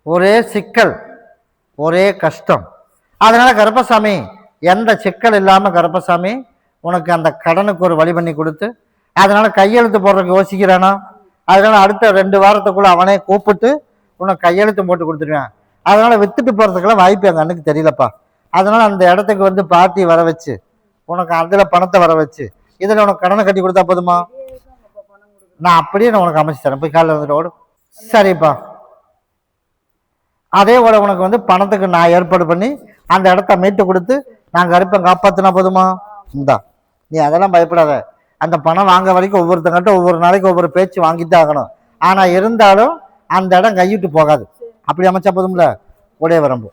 ஒரே சிக்கல், ஒரே கஷ்டம். அதனால கருப்பசாமி எந்த சிக்கல் இல்லாமல் கருப்பசாமி உனக்கு அந்த கடனுக்கு ஒரு வழி பண்ணி கொடுத்து, அதனால கையெழுத்து போடுறதுக்கு யோசிக்கிறானா, அதனால அடுத்த 2 வாரத்துக்குள்ள அவனே கூப்பிட்டு உனக்கு கையெழுத்து போட்டு கொடுத்துருவேன். அதனால வித்துட்டு போறதுக்கெல்லாம் வாய்ப்பு எங்கள் அண்ணுக்கு தெரியலப்பா. அதனால அந்த இடத்துக்கு வந்து பாட்டி வர வச்சு உனக்கு அதில் பணத்தை வர வச்சு இதில் உனக்கு கடனை கட்டி கொடுத்தா போதுமா? நான் அப்படியே நான் உனக்கு அமைச்சு தரேன். போய் காலையில் வந்துட்டு ஓடும். சரிப்பா. அதே போல உனக்கு வந்து பணத்துக்கு நான் ஏற்பாடு பண்ணி அந்த இடத்த மீட்டு கொடுத்து நான் கருப்பை காப்பாற்றினா போதுமா? இந்தா, நீ அதெல்லாம் பயப்படாத. அந்த பணம் வாங்க வரைக்கும் ஒவ்வொருத்தங்கிட்ட ஒவ்வொரு நாளைக்கு ஒவ்வொரு பேச்சு வாங்கிட்டு ஆகணும். ஆனால் இருந்தாலும் அந்த இடம் கையிட்டு போகாது. அப்படி அமைச்சா போதும்ல. உடைய வரம்பு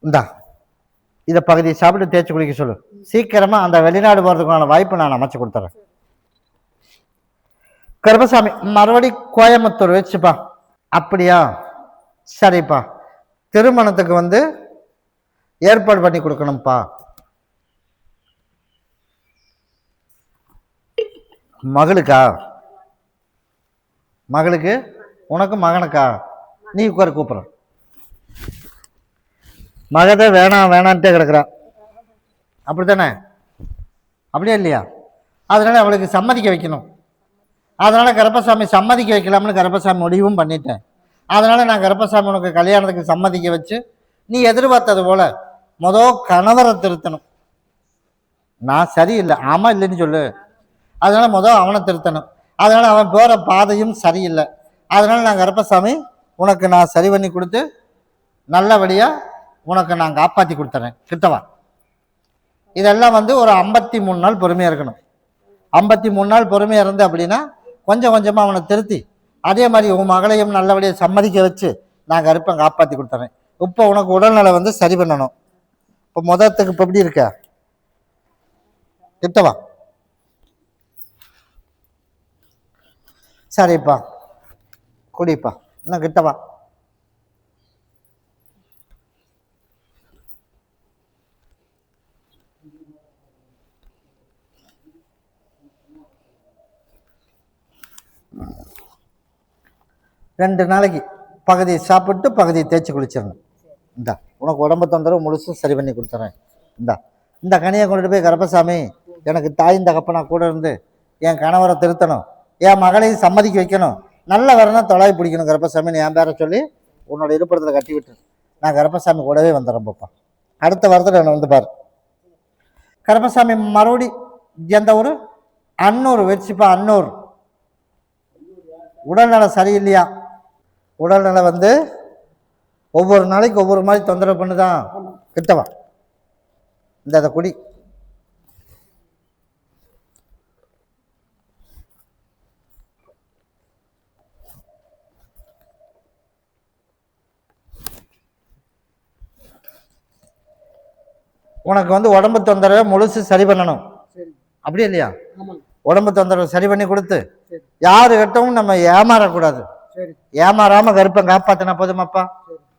இந்தா, இதை பகுதியை சாப்பிட்டு தேய்ச்சி குளிக்க சொல்லு. சீக்கிரமா அந்த வெளிநாடு போறதுக்கான வாய்ப்பு நான் அமைச்சு கொடுத்துறேன். கருப்பசாமி மறுபடி கோயம்புத்தூர் வச்சுப்பா. அப்படியா? சரிப்பா. திருமணத்துக்கு வந்து ஏற்பாடு பண்ணி கொடுக்கணும்ப்பா. மகளுக்கா? மகளுக்கு? உனக்கு மகனுக்கா? நீ உட்கார கூப்பிட்ற. மகதை வேணாம் வேணான்ட்டே கிடக்குறா. அப்படித்தானே? அப்படியே இல்லையா? அதனால அவளுக்கு சம்மதிக்க வைக்கணும். அதனால கருப்பசாமி சம்மதிக்க வைக்கலாம்னு கருப்பசாமி முடிவும் பண்ணிட்டேன். அதனால நான் கருப்பசாமி உனக்கு கல்யாணத்துக்கு சம்மதிக்க வச்சு நீ எதிர்பார்த்தது போல கணவரை திருத்தணும். நான் சரியில்லை, ஆமா இல்லைன்னு சொல்லு. அதனால அவனை திருத்தணும். அதனால அவன் போற பாதையும் சரியில்லை. அதனால நான் கருப்பசாமி உனக்கு நான் சரி பண்ணி கொடுத்து நல்லபடியா உனக்கு நான் காப்பாற்றி கொடுத்துறேன். கிட்டவா. இதெல்லாம் வந்து ஒரு 53 நாள் பொறுமையா இருக்கணும். 53 நாள் பொறுமையா இருந்து அப்படின்னா கொஞ்சம் கொஞ்சமா அவனை திருத்தி அதே மாதிரி உன் மகளையும் நல்லபடியாக சம்மதிக்க வச்சு நான் கருப்பை காப்பாற்றி கொடுத்துறேன். இப்போ உனக்கு உடல்நலை வந்து சரி பண்ணணும். இப்போ முதத்துக்கு இப்போ எப்படி இருக்க? கிட்டவா. சரிப்பா, குடிப்பா. இன்னும் கிட்டவா. ரெண்டு நாளைக்கு பகுதியை சாப்பிட்டு பகுதியை தேய்ச்சி குளிச்சிடணும். இந்தா, உனக்கு உடம்பு தொந்தரவு முழுசும் சரி பண்ணி கொடுத்துறேன். இந்த கனியை கொண்டுட்டு போய் கருப்பசாமி எனக்கு தாயின் தகப்பனா கூட இருந்து என் கணவரை திருத்தணும், என் மகளையும் சம்மதிக்க வைக்கணும், நல்ல வரணும் தொலைவி பிடிக்கணும் கருப்பசாமி என் பேரை சொல்லி உன்னோட இருப்பிடத்தில் கட்டி விட்டு நான் கருப்பசாமி கூடவே வந்துடுறேன். பாப்பா, அடுத்த வாரத்தில் என்னை வந்து பாரு. கருப்பசாமி மறுபடி எந்த ஊர்? அன்னூர் வச்சுப்பா. அன்னூர். உடல்நலை சரியில்லையா? உடல்நலை வந்து ஒவ்வொரு நாளைக்கு ஒவ்வொரு மாதிரி தொந்தரவு பண்ணுதான். கிட்டவா. இந்த குடி. உனக்கு வந்து உடம்பு தொந்தரவை முழுசு சரி பண்ணணும். அப்படியே இல்லையா? உடம்பு தொந்தரவு சரி பண்ணி கொடுத்து யாரு கிட்டவும் நம்ம ஏமாறக்கூடாது. ஏமாறாம கருப்பை காப்பாத்தினா போதுமாப்பா.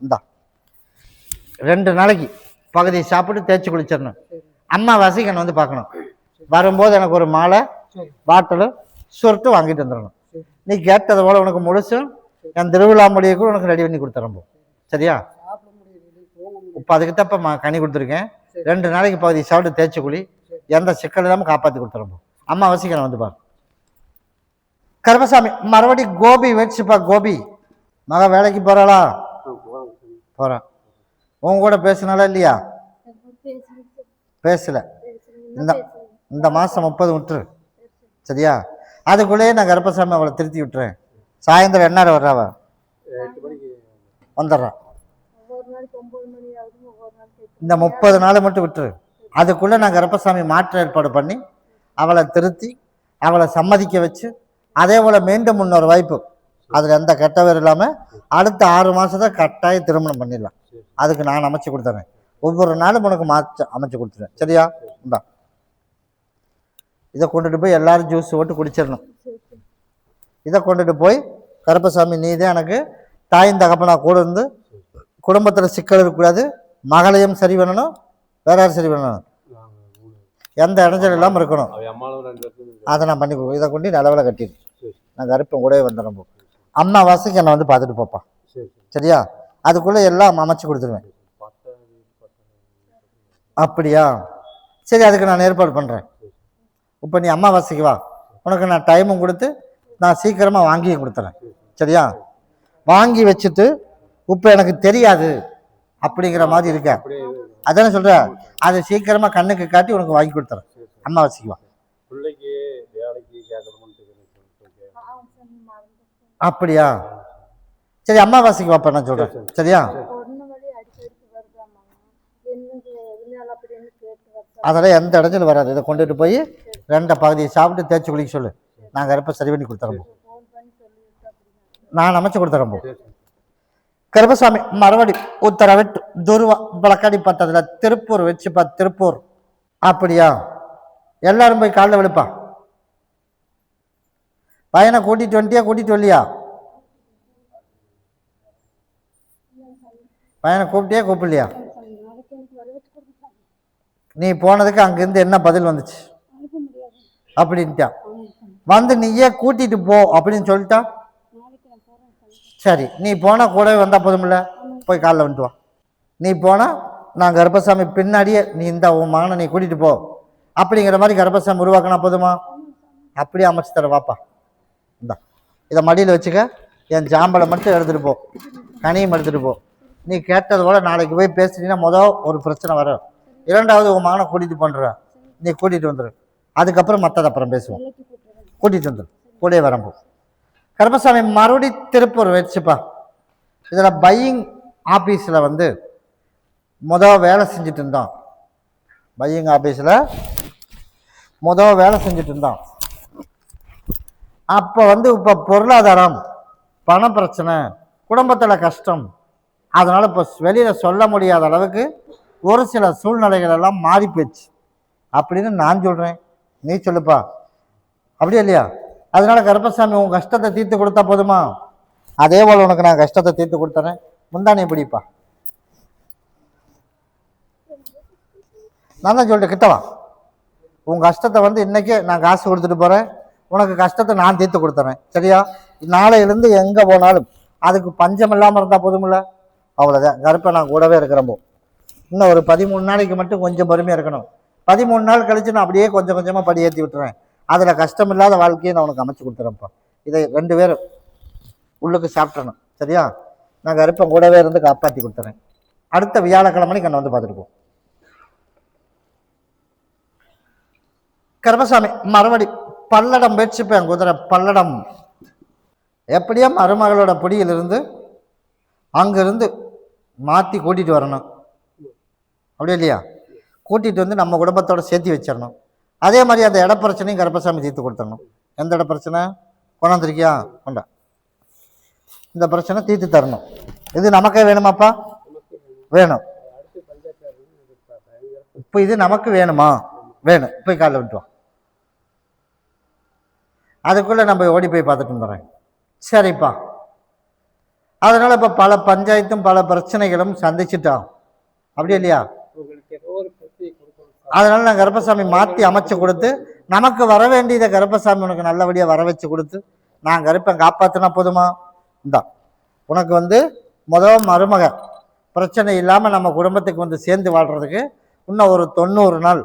இந்தா, 2 நாளைக்கு பகுதியை சாப்பிட்டு தேய்ச்சி குளிச்சிடணும். அம்மா வசிக்கணும் வந்து பார்க்கணும். வரும்போது எனக்கு ஒரு மாலை பாட்டில் சுருட்டு வாங்கிட்டு வந்துடணும். நீ கேட்டது போல உனக்கு முழுசும் என் திருவிழா முடியக்கும் உனக்கு ரெடி பண்ணி கொடுத்துறோம். சரியா? இப்போ அதுக்கு தப்ப கனி கொடுத்துருக்கேன். 2 நாளைக்கு பகுதியை சாப்பிட்டு தேய்ச்சி குழி, எந்த சிக்கல் இல்லாமல் காப்பாற்றி கொடுத்துறோம். அம்மா வசிக்கணும் வந்து பாரு. கருப்பசாமி மறுபடி கோபி வச்சுப்பா. கோபி மக வேலைக்கு போறாளா? போறான். உன் கூட பேசினாலா இல்லையா? பேசல. இந்த மாசம் 30 விட்டுரு. சரியா? அதுக்குள்ளேயே நான் கருப்பசாமி அவளை திருத்தி விட்டுறேன். சாயந்தரம் என்ன வர்றாவ? வந்துடுறான். இந்த 30 நாள் மட்டும் விட்டுரு. அதுக்குள்ள நான் கருப்பசாமி மாற்று ஏற்பாடு பண்ணி அவளை திருத்தி அவளை சம்மதிக்க வச்சு அதே போல மீண்டும் இன்னொரு வாய்ப்பு, அதுல எந்த கெட்டவர் இல்லாம அடுத்த 6 மாசத்தை கட்டாயம் திருமணம் பண்ணிடலாம். அதுக்கு நான் அமைச்சு கொடுத்துறேன். ஒவ்வொரு நாளும் உனக்கு அமைச்சு கொடுத்துறேன். சரியா? இந்தா, இதை கொண்டுட்டு போய் எல்லாரும் ஜூஸ் போட்டு குடிச்சிடணும். இதை கொண்டுட்டு போய் கருப்பசாமி நீதான் எனக்கு தாயின் தகப்பனா கூட இருந்து குடும்பத்துல சிக்கல் இருக்கக்கூடாது, மகளையும் சரி பண்ணணும், வேற யாரும் சரி பண்ணணும், எந்த இடைஞ்சல் இல்லாமல் இருக்கணும். அதை நான் பண்ணி கொடுப்பேன். இதை கொண்டு நிலவில் கட்டிடு. நான் கருப்பன் கூடவே வந்துடுறேன். அம்மாவாசைக்கு என்னை வந்து பார்த்துட்டு போப்பா. சரியா? அதுக்குள்ளே எல்லாம் அமைச்சு கொடுத்துருவேன். அப்படியா? சரி, அதுக்கு நான் ஏற்பாடு பண்ணுறேன். இப்போ நீ அம்மாவாசைக்கு வா, உனக்கு நான் டைமும் கொடுத்து நான் சீக்கிரமாக வாங்கியும் கொடுத்துறேன். சரியா? வாங்கி வச்சுட்டு இப்போ எனக்கு தெரியாது அப்படிங்கிற மாதிரி இருக்க, அதானே சொல்கிறேன். அதை சீக்கிரமாக கண்ணுக்கு காட்டி உனக்கு வாங்கி கொடுத்துறேன். அம்மாவாசைக்கு வா. அப்படியா? சரி, அம்மாவாசைக்கு வாப்பா, நான் சொல்கிறேன். சரியா? அதெல்லாம் எந்த இடத்துல வராது. இதை கொண்டுட்டு போய் 2 பகுதியை சாப்பிட்டு தேய்ச்சி குளிக்க சொல்லு. நாங்கள் இருப்ப சரி பண்ணி கொடுத்துறோம். நான் அமைச்சு கொடுத்துறோம். கருப்பசாமி மறுபடி உத்தரவிட்டு துருவா பழக்காடி பார்த்ததுல திருப்பூர் வச்சுப்பா. திருப்பூர். அப்படியா? எல்லாரும் போய் காலைல விழுப்பா. பையனை கூட்டிட்டு வந்துட்டியா? கூட்டிட்டு வரலையா? பையனை கூப்பிட்டியா கூப்பிடலையா? நீ போனதுக்கு அங்கிருந்து என்ன பதில் வந்துச்சு? அப்படின்ட்டா. வந்து நீயே கூட்டிட்டு போ அப்படின்னு சொல்லிட்டா. சரி, நீ போனா கூடவே வந்தா போதும்ல. போய் காலைல வந்துட்டு வா. நீ போனா நான் கருப்பசாமி பின்னாடியே நீ இந்த உன் மகனை நீ கூட்டிட்டு போ அப்படிங்கிற மாதிரி கருப்பசாமி உருவாக்கினா போதுமா? அப்படியே அமைச்சு தர. வாப்பா, இந்தா இதை மடியில் வச்சுக்க. என் ஜாம்பலை மட்டும் எடுத்துகிட்டு போ, கனியும் எடுத்துகிட்டு போ. நீ கேட்டது போல நாளைக்கு போய் பேசுனீங்கன்னா ஒரு பிரச்சனை வரும். 2வது உன் மகனை கூட்டிகிட்டு பண்ணுற, நீ கூட்டிகிட்டு வந்துடு. அதுக்கப்புறம் மற்றது அப்புறம் பேசுவோம். கூட்டிகிட்டு வந்துடு, கூடயே வரம்போ. கருப்பசாமி மறுபடி திருப்பூர் வச்சுப்பா. இதில் பையிங் ஆஃபீஸில் வந்து வேலை செஞ்சுட்டு இருந்தான். பையிங் ஆஃபீஸில் வேலை செஞ்சுட்டு இருந்தான். அப்போ வந்து இப்போ பொருளாதாரம், பண பிரச்சனை, குடும்பத்தில் கஷ்டம், அதனால் இப்போ வெளியில் சொல்ல முடியாத அளவுக்கு ஒரு சில சூழ்நிலைகள் எல்லாம் மாறி போச்சு அப்படின்னு நான் சொல்கிறேன். நீ சொல்லுப்பா. அப்படியே இல்லையா? அதனால கருப்பசாமி உன் கஷ்டத்தை தீர்த்து கொடுத்தா போதுமா? அதே போல் உனக்கு நான் கஷ்டத்தை தீர்த்து கொடுத்துறேன். முந்தானே பிடிப்பா. நான் தான் சொல்லிட்டு கிட்டவா. உன் கஷ்டத்தை வந்து இன்னைக்கே நான் காசு கொடுத்துட்டு போகிறேன். உனக்கு கஷ்டத்தை நான் தீர்த்து கொடுத்துறேன். சரியா? நாளையிலேருந்து எங்கே போனாலும் அதுக்கு பஞ்சம் இல்லாமல் இருந்தால் போதுமில்ல. அவ்வளோதான். கருப்பை நான் கூடவே இருக்கிறப்போ இன்னும் ஒரு 13 நாளைக்கு மட்டும் கொஞ்சம் பொறுமையாக இருக்கணும். 13 நாள் கழிச்சு நான் அப்படியே கொஞ்சம் கொஞ்சமாக படி ஏற்றி விட்டுறேன். அதில் கஷ்டம் இல்லாத வாழ்க்கையை நான் உனக்கு அமைச்சு கொடுத்துறேன்ப்பா. இதை 2 பேரும் உள்ளுக்கு சாப்பிட்றணும். சரியா? நான் கருப்பை கூடவே இருந்து காப்பாற்றி கொடுத்துறேன். அடுத்த வியாழக்கிழமைக்கு என்னை வந்து பார்த்துட்டு போ. கருப்பசாமி மறுபடி பல்லடம் பேச்சுப்பேன். குதிரை பல்லடம். எப்படியோ மருமகளோட பிடியிலிருந்து அங்கிருந்து மாற்றி கூட்டிகிட்டு வரணும். அப்படியே இல்லையா? கூட்டிகிட்டு வந்து நம்ம குடும்பத்தோடு சேர்த்து வச்சிடணும். அதே மாதிரி அந்த இட பிரச்சனையும் கருப்பசாமி தீர்த்து கொடுத்துடணும். எந்த இட பிரச்சனை கொண்டாந்துருக்கியா? கொண்டா. இந்த பிரச்சனை தீர்த்து தரணும். இது நமக்கே வேணுமாப்பா? வேணும். இப்போ இது நமக்கு வேணுமா? வேணும். போய் காலைல விட்டுவோம். அதுக்குள்ளே நம்ம ஓடி போய் பார்த்துட்டு வந்துடுறேன். சரிப்பா. அதனால் இப்போ பல பஞ்சாயத்தும் பல பிரச்சனைகளும் சந்திச்சுட்டோம். அப்படியே இல்லையா? அதனால நான் கருப்பசாமி மாற்றி அமைச்சு கொடுத்து நமக்கு வர வேண்டியதை கருப்பசாமி உனக்கு நல்லபடியாக வர வச்சு கொடுத்து நான் கருப்பை காப்பாற்றினா போதுமா? இந்தா உனக்கு வந்து மருமக பிரச்சனை இல்லாமல் நம்ம குடும்பத்துக்கு வந்து சேர்ந்து வாழ்கிறதுக்கு இன்னும் ஒரு 90 நாள்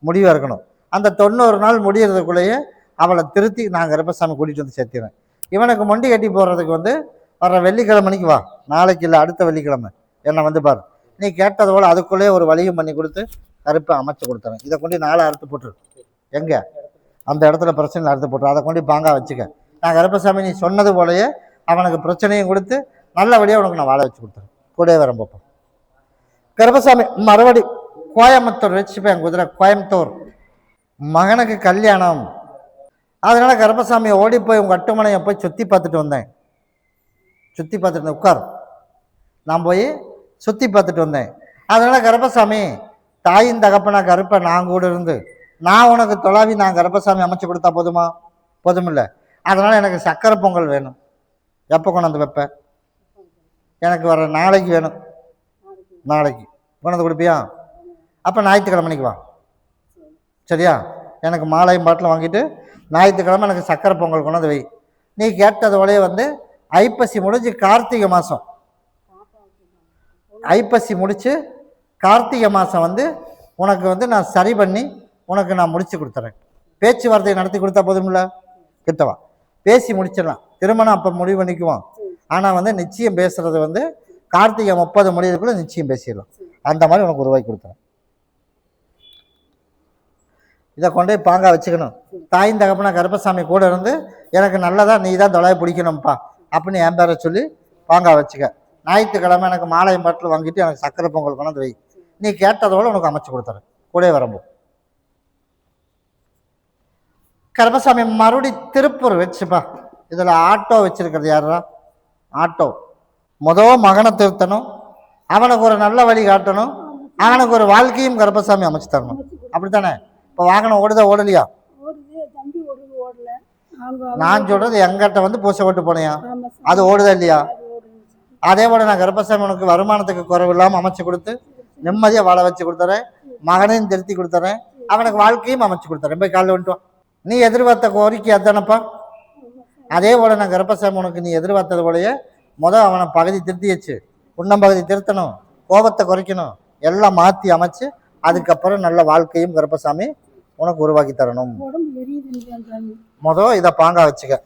முடிவாக இருக்கணும். அந்த 90 நாள் முடியறதுக்குள்ளேயே அவளை திருத்தி நான் கருப்பசாமி கூட்டிகிட்டு வந்து சேர்த்திடுறேன். இவனுக்கு மொண்டி கட்டி போடுறதுக்கு வந்து வர்ற வெள்ளிக்கிழமைக்கு வா. நாளைக்கு இல்லை, அடுத்த வெள்ளிக்கிழமை என்னை வந்து பாரு. நீ கேட்டது போல் அதுக்குள்ளேயே ஒரு வழியும் பண்ணி கொடுத்து கருப்பை அமைச்சு கொடுத்துறேன். இதை கொண்டு 4 அறுத்து போட்டுரு. எங்கே? அந்த இடத்துல பிரச்சனை அறுத்து போட்டுரு. அதை கொண்டு பாங்கா வச்சுக்க. நான் கருப்பசாமி நீ சொன்னது போலயே அவனுக்கு பிரச்சனையும் கொடுத்து நல்லபடியாக உனக்கு நான் வாழ வச்சு கொடுத்துறேன். கூட வர பார்ப்போம். கருப்பசாமி மறுபடி கோயம்புத்தூர் வச்சுப்பேன். குதிரை கோயம்புத்தூர். மகனுக்கு கல்யாணம். அதனால கருப்பசாமியை ஓடி போய் உங்கள் அட்டுமனையை போய் சுற்றி பார்த்துட்டு வந்தேன். சுற்றி பார்த்துட்டு உட்கார். நான் போய் சுற்றி பார்த்துட்டு வந்தேன். அதனால் கருப்பசாமி தாயின் தகப்பனா கருப்பை நான் கூட இருந்து நான் உனக்கு தொலாவி நான் கருப்பசாமி அமைச்சு கொடுத்தா போதுமா? போதுமில்லை. அதனால் எனக்கு சக்கரை பொங்கல் வேணும். எப்போ கொண்டாந்து வைப்பேன்? எனக்கு வர நாளைக்கு வேணும். நாளைக்கு கொண்டாந்து கொடுப்பியா? அப்போ ஞாயிற்றுக்கிழமைக்கு வா. சரியா? எனக்கு மாலையும் பாட்டில் வாங்கிட்டு ஞாயிற்றுக்கிழமை எனக்கு சக்கரை பொங்கல் கொண்டாந்து வை. நீ கேட்டதோடய வந்து ஐப்பசி முடிஞ்சு கார்த்திகை மாதம், ஐப்பசி முடிச்சு கார்த்திகை மாதம் வந்து உனக்கு வந்து நான் சரி பண்ணி உனக்கு நான் முடிச்சு கொடுத்துறேன். பேச்சுவார்த்தையை நடத்தி கொடுத்தா போதும்ல, கிட்டவா பேசி முடிச்சிடலாம். திருமணம் அப்போ முடிவு பண்ணிக்குவோம். ஆனால் வந்து நிச்சயம் பேசுறது வந்து கார்த்திகை 30 முடியறதுக்குள்ள நிச்சயம் பேசிடலாம். அந்த மாதிரி உனக்கு ரூபாய்க்கு கொடுத்துறேன். இதை கொண்டே பாங்கா வச்சுக்கணும். தாயின் தகப்பனா கருப்பசாமி கூட இருந்து எனக்கு நல்லதா நீ தான் தொலைய பிடிக்கணும்ப்பா அப்படின்னு என் பேரை சொல்லி பாங்கா வச்சுக்க. ஞாயிற்றுக்கிழமை எனக்கு மாலையம் பாட்டில் வாங்கிட்டு எனக்கு சக்கரை பொங்கல் கொண்டாந்து வை. நீ கேட்டதோட உனக்கு அமைச்சு கொடுத்துறேன். கூட வரம்போ கருப்பசாமி மறுபடி திருப்பூர் வச்சுப்பா. இதில் ஆட்டோ வச்சிருக்கிறது யாரா? ஆட்டோ மகனை திருத்தணும், அவனுக்கு ஒரு நல்ல வழி காட்டணும், அவனுக்கு ஒரு வாழ்க்கையும் கருப்பசாமி அமைச்சு தரணும். அப்படித்தானே? இப்போ வாகனம் ஓடுதா ஓடலையா? நான் சொல்றது எங்கிட்ட வந்து பூசை ஓட்டு போனையா, அது ஓடுதா இல்லையா? அதே போல நான் கருப்பசாமி உனக்கு வருமானத்துக்கு குறைவு இல்லாமல் அமைச்சு கொடுத்து நிம்மதியாக வாழ வச்சு கொடுத்துறேன். மகனையும் திருத்தி கொடுத்துறேன், அவனுக்கு வாழ்க்கையும் அமைச்சு கொடுத்துறேன். போய் காலையில் வந்துட்டு நீ எதிர்பார்த்த கோரிக்கை அதானப்பா. அதே போல நான் கருப்பசாமி உனக்கு நீ எதிர்பார்த்தது போலயே அவனை பகுதி திருத்தி வச்சு, உன்னம் பகுதி திருத்தணும், கோபத்தை குறைக்கணும், எல்லாம் மாற்றி அமைச்சு அதுக்கப்புறம் நல்ல வாழ்க்கையும் கருப்பசாமி உனக்கு உருவாக்கி தரணும். இதை பாங்கா வச்சுக்க.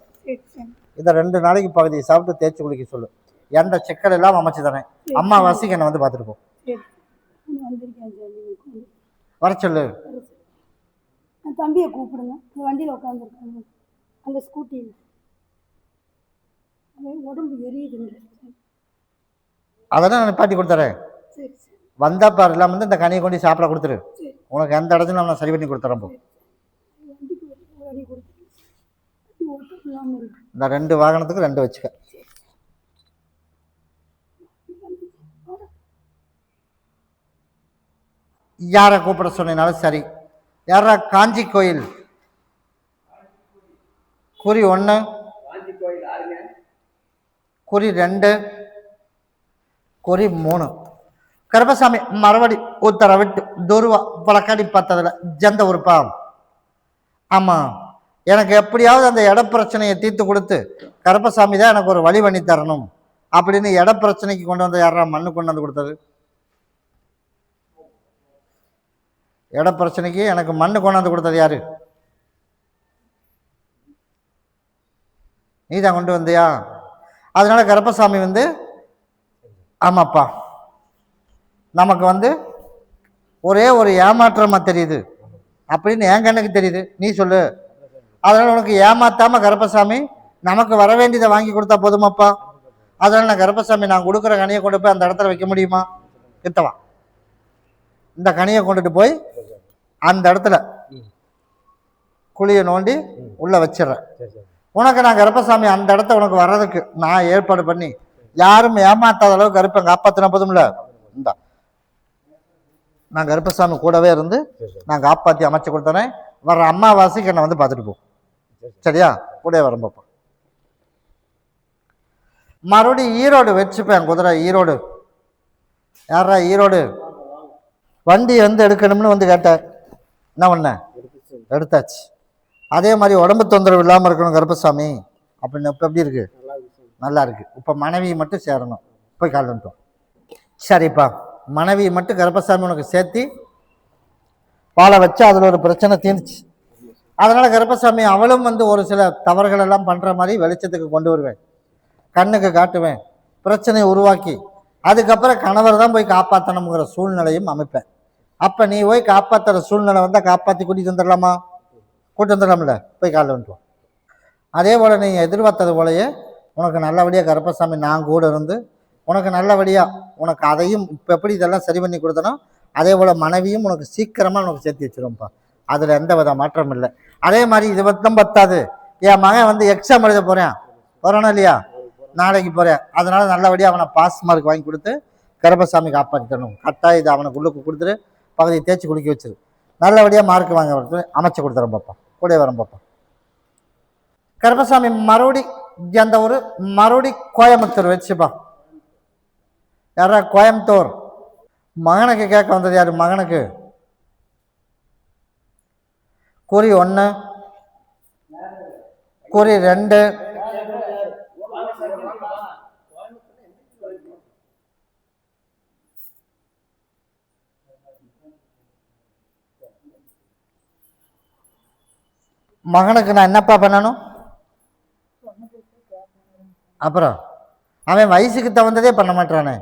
இதை 2 நாளைக்கு பகுதியை சாப்பிட்டு தேய்ச்சி குளிக்க சொல்லு. எந்த சிக்கல் எல்லாம் அமைச்சு தரேன். அம்மாவாசைக்கு என்னை வந்து பார்த்துட்டு போ. வர சொல்லு. தம்பியை கூப்பிடுங்க. வண்டியில் உட்காந்துருக்காங்க அந்த ஸ்கூட்டியில். உடம்பு எரியுதுங்க. அதெல்லாம் நான் நிப்பாட்டி கொடுத்துறேன். வந்தா பாரு இல்லாம வந்து இந்த கனியை கொண்டு சாப்பிட கொடுத்துரு. உனக்கு எந்த இடத்துல நான் சரி பண்ணி கொடுத்துறேன். இந்த 2 வாகனத்துக்கு 2 வச்சுக்க. யாரை கூப்பிட சொன்னாலும் சரி. யாரா? காஞ்சி கோயில் குறி 1, குறி 2, குறி 3. கருப்பசாமி மறுபடி உத்தரவிட்டு துருவா பழக்கடி பார்த்ததுல ஜந்த உறுப்பா. ஆமாம், எனக்கு எப்படியாவது அந்த இட பிரச்சனையை தீர்த்து கொடுத்து கருப்பசாமி தான் எனக்கு ஒரு வழி பண்ணி தரணும் அப்படின்னு இட பிரச்சனைக்கு கொண்டு வந்த யாரா? மண்ணு கொண்டு வந்து கொடுத்தது. இட பிரச்சனைக்கு எனக்கு மண்ணு கொண்டாந்து கொடுத்தது யாரு? நீ தான் கொண்டு வந்தியா? அதனால கருப்பசாமி வந்து ஆமாப்பா நமக்கு வந்து ஒரே ஒரு ஏமாற்றமா தெரியுது அப்படின்னு என் கண்ணுக்கு தெரியுது. நீ சொல்லு. அதனால உனக்கு ஏமாத்தாம கருப்பசாமி நமக்கு வர வேண்டியதை வாங்கி கொடுத்தா போதுமாப்பா. அதனால நான் கருப்பசாமி நான் கொடுக்குற கனியை கொண்டு போய் அந்த இடத்துல வைக்க முடியுமா? கிட்டவா. இந்த கனியை கொண்டுட்டு போய் அந்த இடத்துல குழியை நோண்டி உள்ள வச்சிடறேன். உனக்கு நான் கருப்பசாமி அந்த இடத்த உனக்கு வர்றதுக்கு நான் ஏற்பாடு பண்ணி யாரும் ஏமாத்தாத அளவுக்கு கருப்பை காப்பாத்தின போதும்ல. இந்த நான் கருப்பசாமி கூடவே இருந்து நான் காப்பாற்றி அமைச்சு கொடுத்தேன். வர்ற அம்மாவாசைக்கு என்னை வந்து பார்த்துட்டு போ. சரியா? கூட வரம்பப்பா. மறுபடியும் ஈரோடு வச்சுப்பேன். குதிரை ஈரோடு. யாரா ஈரோடு? வண்டி வந்து எடுக்கணும்னு வந்து கேட்டார். என்ன பண்ண? எடுத்தாச்சு. அதே மாதிரி உடம்பு தொந்தரவு இல்லாமல் இருக்கணும் கருப்பசாமி அப்படின்னு. இப்போ எப்படி இருக்கு? நல்லா இருக்கு. இப்போ மனைவியை மட்டும் சேரணும். போய் கால் வந்துட்டோம். சரிப்பா, மனைவியை மட்டும் கருப்பசாமி உனக்கு சேர்த்து வாழ வச்சு அதில் ஒரு பிரச்சனை தீர்ந்துச்சு. அதனால கருப்பசாமி அவளும் வந்து ஒரு சில தவறுகள் எல்லாம் பண்ற மாதிரி வெளிச்சத்துக்கு கொண்டு வருவேன், கண்ணுக்கு காட்டுவேன், பிரச்சனையை உருவாக்கி அதுக்கப்புறம் கணவர் தான் போய் காப்பாற்றணுங்கிற சூழ்நிலையும் அமைப்பேன். அப்போ நீ போய் காப்பாற்றுற சூழ்நிலை வந்தால் காப்பாற்றி கூட்டிகிட்டு வந்துடலாமா? கூட்டு வந்துடலாம்ல. போய் காலைல வந்துட்டோம். அதே போல் நீங்கள் எதிர்பார்த்தது போலயே உனக்கு நல்லபடியாக கருப்பசாமி நான் கூட இருந்து உனக்கு நல்லபடியாக உனக்கு அதையும் இப்போ எப்படி இதெல்லாம் சரி பண்ணி கொடுத்தனோ அதே போல் மனைவியும் உனக்கு சீக்கிரமாக உனக்கு சேர்த்து வச்சிரும்ப்பா. அதில் எந்த வித மாற்றம் இல்லை. அதே மாதிரி இது மட்டும் பத்தாது, என் மகன் வந்து எக்ஸாம் எழுத போகிறேன், போகிறானோ இல்லையா? நாளைக்கு போகிறேன். அதனால் நல்லபடியாக அவனை பாஸ் மார்க் வாங்கி கொடுத்து கருப்பசாமி காப்பாற்றி தரணும். கரெக்டாக இது அவனுக்கு உள்ளுக்கு கொடுத்துட்டு பகுதியை தேய்ச்சி குளிக்க வச்சிரு. நல்லபடியாக மார்க் வாங்க அமைச்சு கொடுத்துறேன் பாப்பா. கூட வரேன் பாப்பா. கருப்பசாமி மறுபடி அந்த ஒரு மறுபடி கோயம்புத்தூர் வச்சுப்பா. யாரா? கோயம்புத்தூர். மகனுக்கு கேட்க வந்தது யாரு? மகனுக்கு குறி 1, குறி 2, மகனுக்கு நான் என்னப்பா பண்ணணும்? அப்புறம் அவன் வயசுக்கு தகுந்ததே பண்ண மாட்டானே.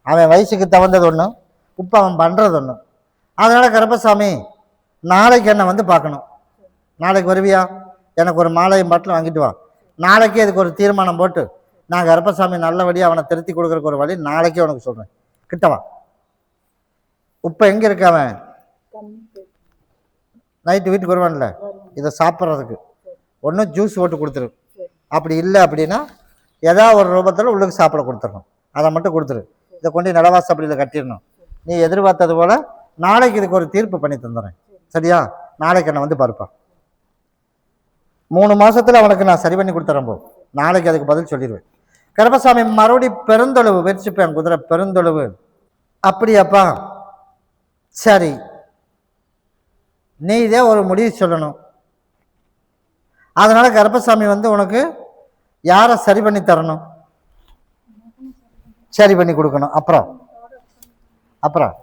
அவன் வயசுக்கு தகுந்தது ஒன்று, இப்போ அவன் பண்ணுறது ஒன்று. அதனால் கருப்பசாமி நாளைக்கு என்னை வந்து பார்க்கணும். நாளைக்கு வருவியா? எனக்கு ஒரு மாலையும் பாட்டிலும் வாங்கிட்டு வா. நாளைக்கே இதுக்கு ஒரு தீர்மானம் போட்டு நான் கருப்பசாமி நல்லபடியாக அவனை திருத்தி கொடுக்குறக்கு ஒரு வழி நாளைக்கே உனக்கு சொல்கிறேன். கிட்டவா. இப்போ எங்கே இருக்க அவன்? நைட்டு வீட்டுக்கு வருவான்ல, இதை சாப்பிட்றதுக்கு ஒன்றும் ஜூஸ் போட்டு கொடுத்துரு. அப்படி இல்லை அப்படின்னா ஏதாவது ஒரு ரூபத்தில் உள்ளுக்கு சாப்பிட கொடுத்துடணும். அதை மட்டும் கொடுத்துரு. இதை கொண்டு நிலவாசப்படியில் கட்டிடணும். நீ எதிர்பார்த்தது போல் நாளைக்கு இதுக்கு ஒரு தீர்ப்பு பண்ணி தந்துடுறேன். சரியா? நாளைக்கு என்னை வந்து பார்ப்பா. 3 மாதத்தில் அவனுக்கு நான் சரி பண்ணி கொடுத்துறேன். போ, நாளைக்கு அதுக்கு பதில் சொல்லிடுவேன். கருப்பசாமி மறுபடி பெருந்தொழுவு வெறிச்சுப்பேன். குதிரை பெருந்தொழுவு. அப்படியாப்பா, சரி, நீ இதே ஒரு முடிவு சொல்லணும். அதனால கருப்பசாமி வந்து உனக்கு யாரை சரி பண்ணி தரணும்? சரி பண்ணி கொடுக்கணும். அப்புறம் அப்புறம்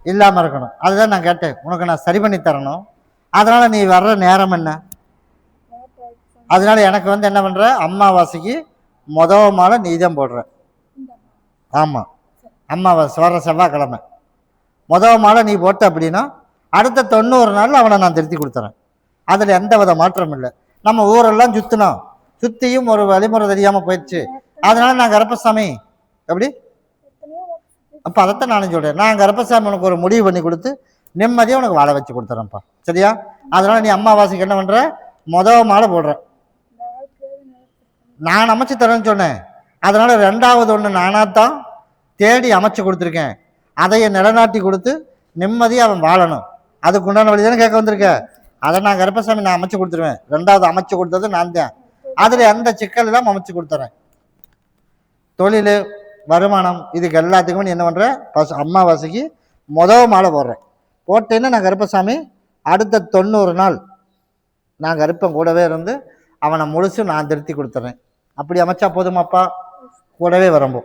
இல்லாமல் இருக்கணும். அதுதான் நான் கேட்டேன். உனக்கு நான் சரி பண்ணி தரணும். அதனால நீ வர்ற நேரம் என்ன? அதனால எனக்கு வந்து என்ன பண்ற, அம்மாவாசைக்கு மாலை நீ தான் போடுற. ஆமாம், அம்மாவாசை வர்ற செவ்வாய்க்கிழமை மாலை நீ போட்ட அப்படின்னா அடுத்த 90 நாள் அவனை நான் திருத்தி கொடுத்துறேன். அதில் எந்த வித மாற்றம் இல்லை. நம்ம ஊரெல்லாம் சுற்றினோம், சுற்றியும் ஒரு வழிமுறை தெரியாமல் போயிடுச்சு. அதனால நான் கருப்பசாமி எப்படி அப்போ அதைத்தான் நானும் சொல்கிறேன். நான் கருப்பசாமி உனக்கு ஒரு முடிவு பண்ணி கொடுத்து நிம்மதியாக உனக்கு வாழை வச்சு கொடுத்துறேன்ப்பா. சரியா? அதனால நீ அம்மாவாசைக்கு என்ன பண்ணுற, மாலை போடுற. நான் அமைச்சு தரேன்னு சொன்னேன். அதனால 2வது ஒன்று நானாத்தான் தேடி அமைச்சு கொடுத்துருக்கேன். அதையை நிலநாட்டி கொடுத்து நிம்மதியாக அவன் வாழணும். அதுக்கு உண்டான வழி தானே கேட்க வந்திருக்க. அதை நான் கருப்பசாமி நான் அமைச்சு கொடுத்துருவேன். 2வது அமைச்சு கொடுத்தது நான் தான். அதில் எந்த சிக்கல் இல்லாமல் அமைச்சு கொடுத்துறேன். தொழில், வருமானம், இதுக்கு எல்லாத்துக்குமே நீ என்ன பண்ணுற, அம்மாவாசைக்கு மாலை போடுறேன். போட்டேன்னா நான் கருப்பசாமி அடுத்த 90 நாள் நான் கருப்பன் கூடவே இருந்து அவனை முழுசு நான் திருத்தி கொடுத்துட்றேன். அப்படி அமைச்சா போதுமாப்பா? கூடவே வரம்போ.